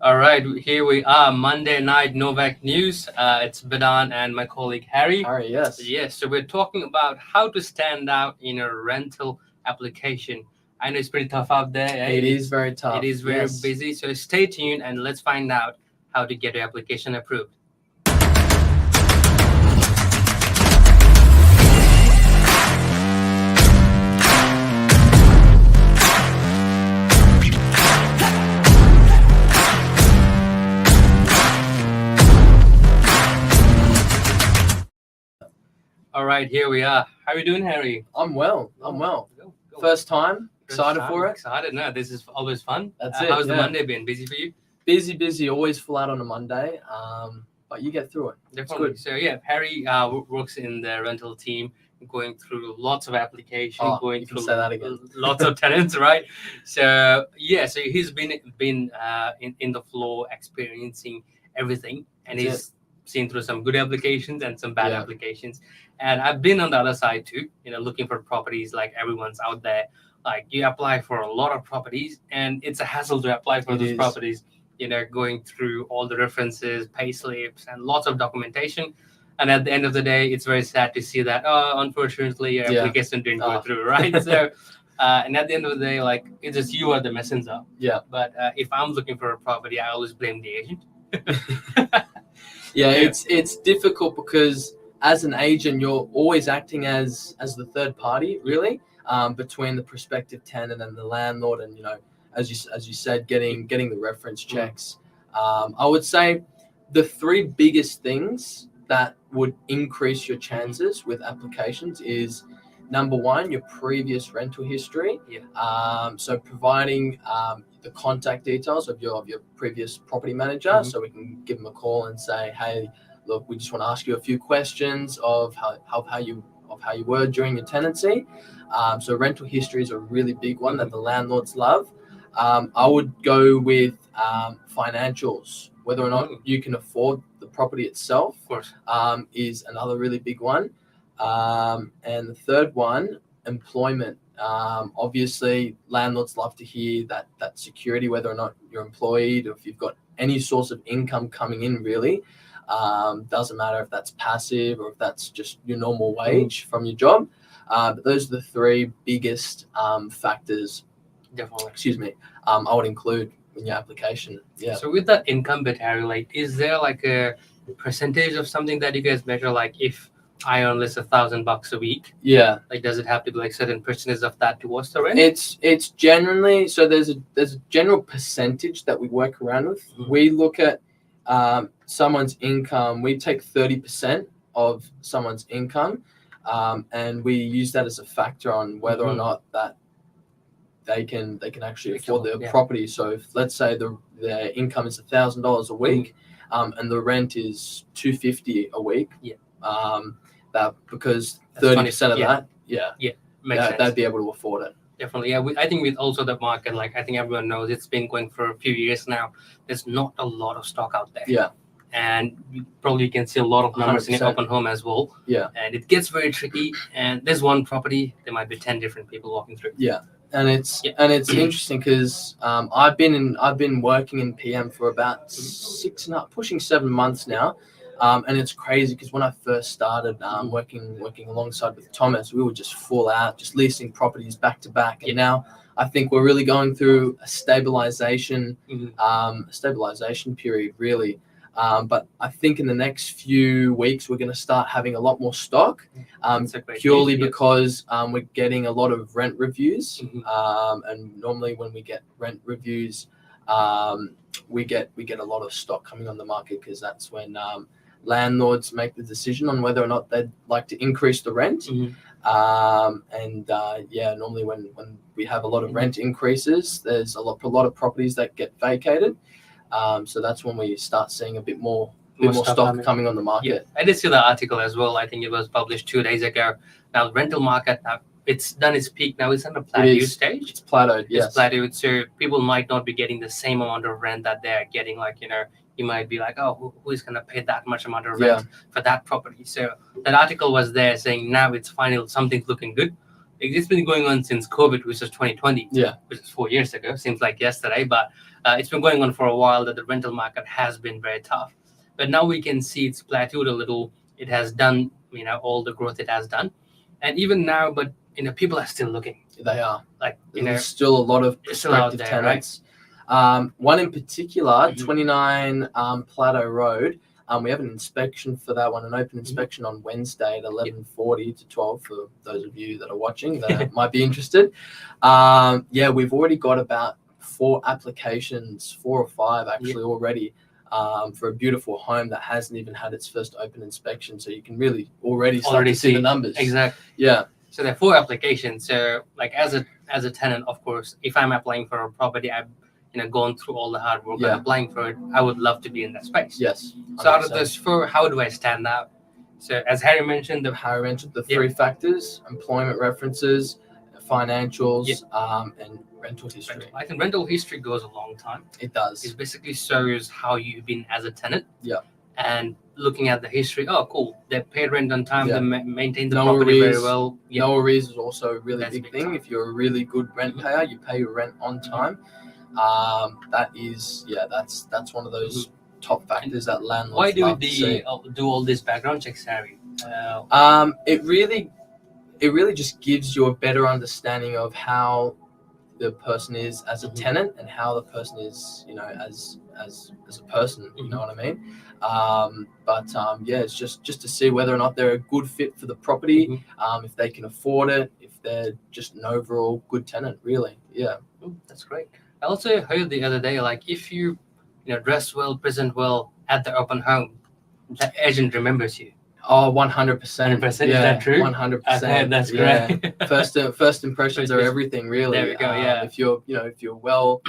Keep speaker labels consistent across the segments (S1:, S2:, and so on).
S1: All right, here we are, Monday night Novak News. It's Bidan and my colleague Harry.
S2: Harry, yes.
S1: Yes, so we're talking about how to stand out in a rental application. I know it's pretty tough out there. Eh?
S2: It is very tough.
S1: It is very
S2: yes.
S1: busy, so stay tuned and let's find out how to get your application approved. All right, here we are. How are you doing, Harry?
S2: I'm well. I'm well.
S1: Go.
S2: First time.
S1: First
S2: Excited
S1: time,
S2: for it.
S1: Excited. No, this is always fun.
S2: That's it.
S1: How's the
S2: yeah.
S1: Monday been? Busy for you?
S2: Busy. Always full out on a Monday. But you get through it.
S1: Definitely.
S2: It's
S1: So yeah, Harry works in the rental team, going through lots of applications, going
S2: you can
S1: through
S2: say that again.
S1: lots of tenants, right? So yeah, so he's been in the floor, experiencing everything, and
S2: That's
S1: he's seen through some good applications and some bad
S2: Yeah.
S1: applications. And I've been on the other side too, looking for properties like everyone's out there. Like you apply for a lot of properties, and it's a hassle to apply for
S2: It
S1: those
S2: is.
S1: properties. Going through all the references, pay slips, and lots of documentation. And at the end of the day, it's very sad to see that, unfortunately, your
S2: Yeah.
S1: application didn't go through, right? So, and at the end of the day, like, it's just you are the messenger.
S2: Yeah.
S1: But if I'm looking for a property, I always blame the agent.
S2: Yeah, it's difficult because as an agent, you're always acting as the third party, really, between the prospective tenant and the landlord, and as you said, getting the reference checks. I would say the three biggest things that would increase your chances with applications is number one, your previous rental history. So providing the contact details of your previous property manager, so we can give them a call and say, hey, look, we just want to ask you a few questions of how you were during your tenancy. So rental history is a really big one that the landlords love. I would go with financials, whether or not you can afford the property itself.
S1: Of course.
S2: Is another really big one. And the third one, employment. Obviously, landlords love to hear that security, whether or not you're employed, or if you've got any source of income coming in, really. Doesn't matter if that's passive or if that's just your normal wage from your job. But those are the three biggest factors.
S1: Definitely.
S2: Excuse me. I would include in your application. Yeah.
S1: So with that income bit, Harry, like, is there like a percentage of something that you guys measure? Like, if I earn less $1,000 a week,
S2: Yeah.
S1: like, does it have to be like certain percentage of that towards the rent?
S2: It's generally, so there's a general percentage that we work around with. We look at someone's income. We take 30% of someone's income, and we use that as a factor on whether or not that they can actually afford their property. So if, let's say their income is $1,000 a week, and the rent is $250 a week. That because 30% of that,
S1: Makes sense.
S2: they'd be able to afford it.
S1: Definitely, yeah. I think with also the market, like, I think everyone knows it's been going for a few years now. There's not a lot of stock out there.
S2: Yeah.
S1: And you probably can see a lot of numbers
S2: 100%.
S1: in open home as well.
S2: Yeah.
S1: And it gets very tricky. And there's one property, there might be 10 different people walking through.
S2: Yeah. And it's interesting because I've been working in PM for about 6.5, pushing 7 months now, and it's crazy because when I first started working alongside with Thomas, we were just full out, just leasing properties back to back, and now I think we're really going through a stabilization period, really. But I think in the next few weeks we're going to start having a lot more stock, purely because we're getting a lot of rent reviews, and normally when we get rent reviews, we get a lot of stock coming on the market because that's when landlords make the decision on whether or not they'd like to increase the rent. Normally when we have a lot of rent increases, there's a lot of properties that get vacated. So that's when we start seeing a bit more stock coming on the market.
S1: I did see the article as well. I think it was published 2 days ago. Now, the rental market, it's done its peak. Now it's on a plateau stage.
S2: It's plateaued, yes.
S1: It's plateaued, so people might not be getting the same amount of rent that they're getting. Like, you might be like, oh, who is going to pay that much amount of rent for that property? So that article was there saying now it's finally something's looking good. It's been going on since COVID, which is 2020, which is 4 years ago. Seems like yesterday, but It's been going on for a while that the rental market has been very tough, but now we can see it's plateaued a little. It has done, all the growth it has done, and even now, but people are still looking.
S2: They are.
S1: Like
S2: There's still a lot of
S1: it's still out
S2: prospective
S1: there, right?
S2: tenants. One in particular,
S1: Mhm.
S2: 29 Plateau Road. We have an inspection for that one, an open inspection on Wednesday at 11:40 to 12 for those of you that are watching that might be interested. Yeah, we've already got about 4 applications, 4 or 5 actually already, for a beautiful home that hasn't even had its first open inspection. So you can really already start to see the numbers.
S1: Exactly.
S2: Yeah.
S1: So there are 4 applications. So like as a tenant, of course, if I'm applying for a property, I've gone through all the hard work and applying for it. I would love to be in that space.
S2: Yes. 100%.
S1: So out of those 4, how do I stand out? So as Harry mentioned, the
S2: 3 factors: employment references, financials, and rental history.
S1: I think rental history goes a long time.
S2: It does.
S1: It basically shows how you've been as a tenant.
S2: Yeah.
S1: And looking at the history, oh, cool, they paid rent on time, they maintain the
S2: No
S1: property
S2: arrears.
S1: very well.
S2: No arrears is also a really
S1: That's
S2: big
S1: big
S2: thing.
S1: time.
S2: If you're a really good rent payer, you pay your rent on time. That's one of those top factors that landlords
S1: Why do
S2: love to see.
S1: do all these background checks, Harry?
S2: It really just gives you a better understanding of how the person is as a tenant and how the person is, as a person. You know what I mean? It's just to see whether or not they're a good fit for the property, if they can afford it, if they're just an overall good tenant. Really, yeah.
S1: That's great. I also heard the other day, like if you dress well, present well at the open home, the agent remembers you.
S2: Oh, 100%.
S1: 100%. Is that true?
S2: 100%.
S1: Okay, that's great.
S2: First impressions are everything, really.
S1: There we go. Yeah.
S2: If you're well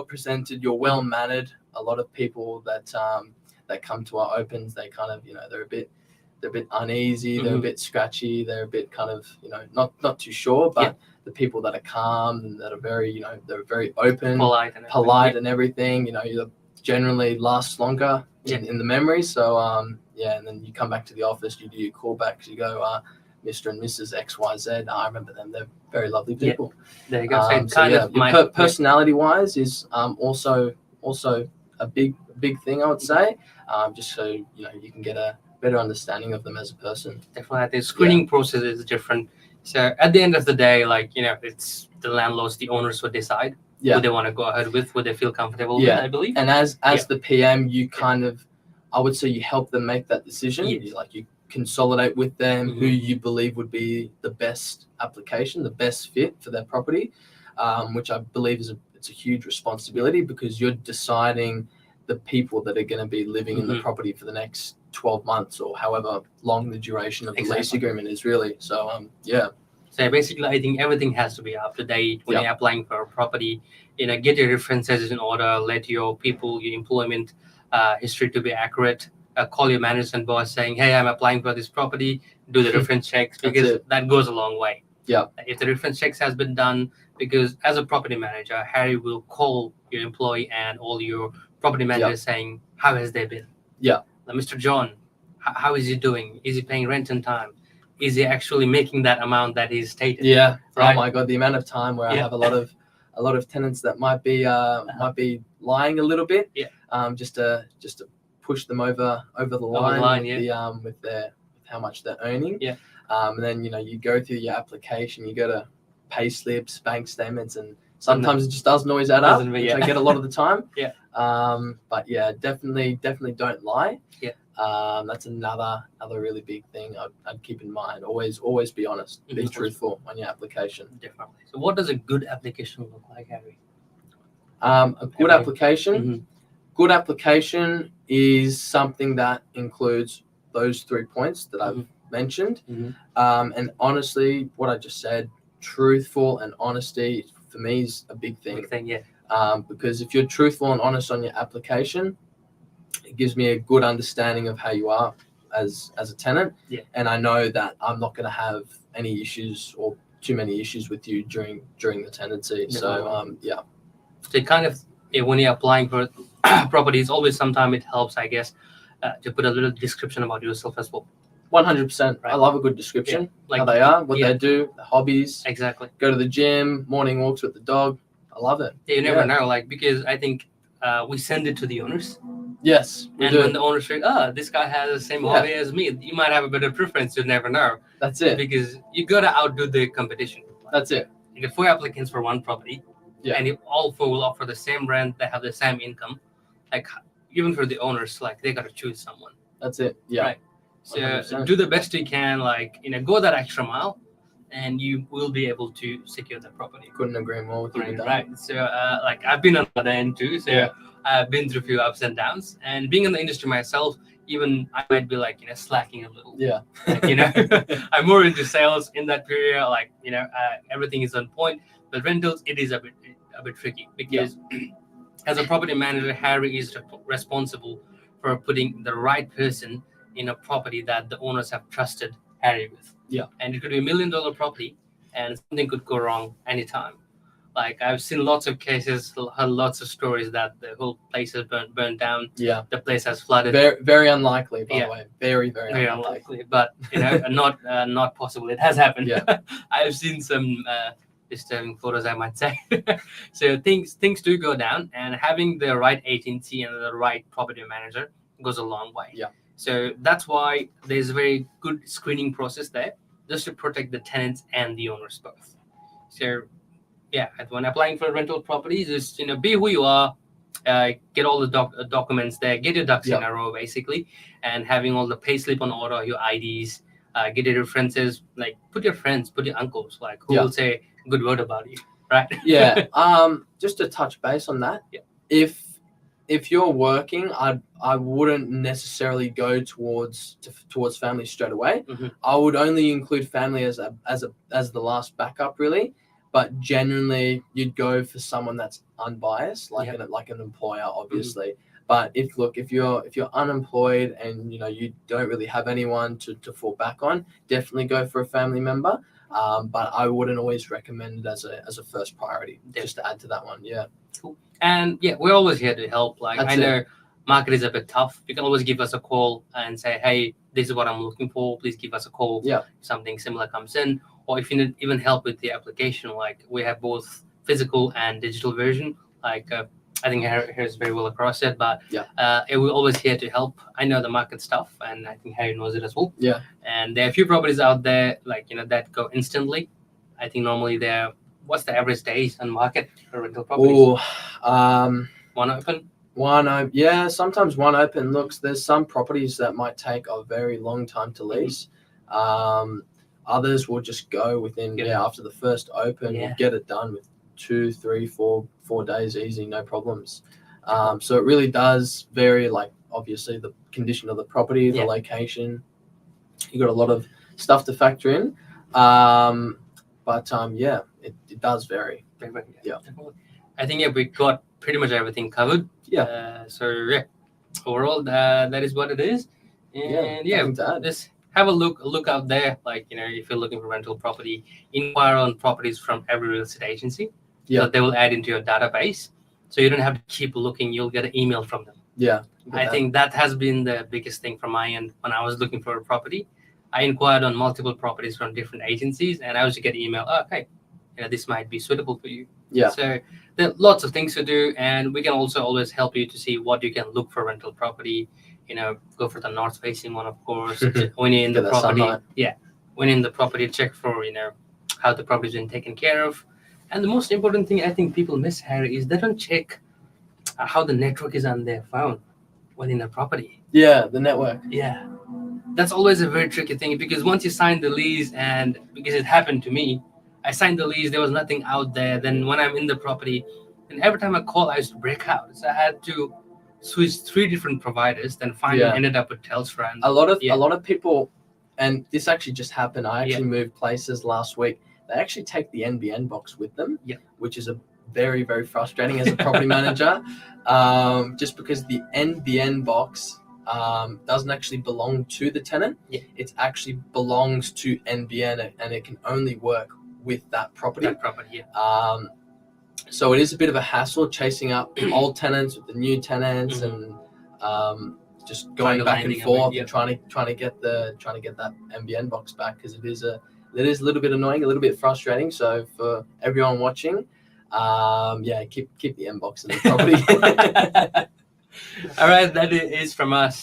S2: presented, you're well mannered. A lot of people that come to our opens, they kind of they're a bit uneasy, they're a bit scratchy, they're a bit kind of not too sure, but the people that are calm and that are very they're very open, polite and everything, you generally last longer in the memory. So and then you come back to the office, you do your callbacks, you go, Mr. and Mrs. XYZ. I remember them. They're very lovely people.
S1: There you go. So
S2: personality wise is also a big thing, I would say, just so you can get a better understanding of them as a person.
S1: Definitely, the screening process is different. So at the end of the day, it's the landlords, the owners who decide who they want to go ahead with, who they feel comfortable with, I believe.
S2: And as the PM, you kind of, I would say, you help them make that decision. You consolidate with them who you believe would be the best application, the best fit for their property, which I believe it's a huge responsibility, because you're deciding the people that are going to be living in the property for the next 12 months or however long the duration of the lease agreement is, really. So
S1: So basically, I think everything has to be up to date when you're applying for a property. Get your references in order, let your employment history to be accurate. Call your manager and boss saying, hey, I'm applying for this property, do the reference checks, because that goes a long way.
S2: Yeah.
S1: If the reference checks has been done, because as a property manager, Harry will call your employee and all your property managers saying, how has they been?
S2: Yeah.
S1: Now, Mr. John, how is he doing? Is he paying rent on time? Is he actually making that amount that he's stated?
S2: Yeah.
S1: Right?
S2: Oh my God, the amount of time where I have a lot of tenants that might be lying a little bit.
S1: Yeah.
S2: Just to push them over the line, with how much they're earning.
S1: Yeah.
S2: And then you go through your application, you go to pay slips, bank statements, and sometimes it just doesn't always add up, which I get a lot of the time.
S1: Yeah.
S2: But yeah, definitely don't lie.
S1: Yeah.
S2: That's another really big thing I'd keep in mind. Always be honest. Be truthful on your application.
S1: Definitely. So what does a good application look like, Harry?
S2: A good application. Good application is something that includes those 3 points that I've mentioned. And honestly, what I just said, truthful and honesty, for me, is a big thing. Because if you're truthful and honest on your application, it gives me a good understanding of how you are as a tenant. And I know that I'm not going to have any issues or too many issues with you during the tenancy. So
S1: So kind of, when you're applying for properties, always sometimes it helps, I guess, to put a little description about yourself as well.
S2: 100%. I love a good description. How they are, what they do, the hobbies.
S1: Exactly.
S2: Go to the gym, morning walks with the dog. I love it.
S1: You never know, because I think we send it to the owners.
S2: Yes, we
S1: And
S2: do.
S1: when the owners say, "Oh, this guy has the same
S2: Yeah.
S1: hobby as me," you might have a better preference. You never know,
S2: That's it.
S1: because you gotta outdo the competition.
S2: That's it.
S1: You get 4 applicants for one property,
S2: Yeah.
S1: and if all 4 will offer the same rent, they have the same income. Like even for the owners, like they gotta choose someone.
S2: That's it. Yeah.
S1: Right. So
S2: 100%.
S1: do the best you can. Like go that extra mile, and you will be able to secure the property.
S2: Couldn't agree more with you with that.
S1: Right. So like I've been on the other end too. So
S2: Yeah.
S1: I've been through a few ups and downs, and being in the industry myself, even I might be like slacking a little.
S2: Yeah.
S1: I'm more into sales in that period. Like everything is on point, but rentals it is a bit tricky because as a property manager, Harry is responsible for putting the right person in a property that the owners have trusted Harry with.
S2: Yeah.
S1: And it could be $1 million property, and something could go wrong anytime. Like I've seen lots of cases, heard lots of stories that the whole place has burned down.
S2: Yeah.
S1: The place has flooded.
S2: Very, very unlikely, by
S1: Yeah.
S2: the way. Very, very,
S1: Very
S2: unlikely.
S1: unlikely, but not possible. It has happened.
S2: Yeah.
S1: I've seen some disturbing photos, I might say. So things do go down, and having the right agency and the right property manager goes a long way.
S2: Yeah.
S1: So that's why there's a very good screening process there, just to protect the tenants and the owners both. So yeah, when applying for rental properties, just be who you are, get all the documents there, get your ducks in a row basically, and having all the payslip on order, your IDs, get your references, like put your friends, put your uncles, like who will say a good word about you, right?
S2: Yeah. Just to touch base on that.
S1: Yeah.
S2: If you're working, I wouldn't necessarily go towards family straight away.
S1: Mm-hmm.
S2: I would only include family as the last backup, really. But genuinely, you'd go for someone that's unbiased, like an employer, obviously. Mm-hmm. But if you're unemployed and you don't really have anyone to fall back on, definitely go for a family member. But I wouldn't always recommend it as a first priority. Definitely. Just to add to that one, yeah.
S1: Cool. And yeah, we're always here to help. Like I know market is a bit tough. You can always give us a call and say, hey, this is what I'm looking for. Please give us a call.
S2: Yeah.
S1: If something similar comes in. Or if you need even help with the application, like we have both physical and digital version. Like I think Harry's very well across it, but we're always here to help. I know the market stuff, and I think Harry knows it as well.
S2: Yeah.
S1: And there are a few properties out there, like that go instantly. I think normally what's the average days on market for rental properties? One open.
S2: Yeah, sometimes one open. There's some properties that might take a very long time to lease. Others will just go within after the first open, get it done with 2, 3, 4 days easy, no problems. So it really does vary, like obviously the condition of the property, the location. You got a lot of stuff to factor in. But it does vary. Yeah.
S1: I think we got pretty much everything covered.
S2: Yeah.
S1: Overall that is what it is. And just have a look out there. Like if you're looking for rental property, inquire on properties from every real estate agency.
S2: Yeah.
S1: So they will add into your database. So you don't have to keep looking. You'll get an email from them.
S2: Yeah.
S1: I think that has been the biggest thing from my end when I was looking for a property. I inquired on multiple properties from different agencies, and I also get email. Oh, okay, this might be suitable for you.
S2: Yeah.
S1: So there are lots of things to do, and we can also always help you to see what you can look for rental property. Go for the north-facing one, of course. When you're in the property, when you're in the property, check for how the property's been taken care of. And the most important thing I think people miss, Harry, is they don't check how the network is on their phone within a property.
S2: Yeah, the network.
S1: Yeah. That's always a very tricky thing, because once you sign the lease, and because it happened to me, I signed the lease, there was nothing out there. Then when I'm in the property, and every time I call, I used to break out. So I had to switch 3 different providers, then finally ended up with Telstra.
S2: A lot of people, and this actually just happened. I actually moved places last week. They actually take the NBN box with them, which is a very, very frustrating as a property manager, just because the NBN box doesn't actually belong to the tenant. It actually belongs to NBN, and it can only work with that property. So it is a bit of a hassle chasing up old tenants with the new tenants, and just going back and forth and trying to get that NBN box back, because it is a little bit annoying, a little bit frustrating. So for everyone watching, Yeah, keep the inbox in the property.
S1: All right, that is from us.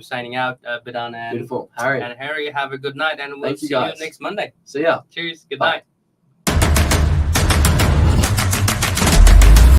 S1: Signing out, Bidan and
S2: Beautiful, Harry.
S1: And Harry, have a good night, and we'll
S2: Thank you,
S1: see you
S2: guys.
S1: next Monday.
S2: See ya.
S1: Cheers. Good
S2: Bye.
S1: night.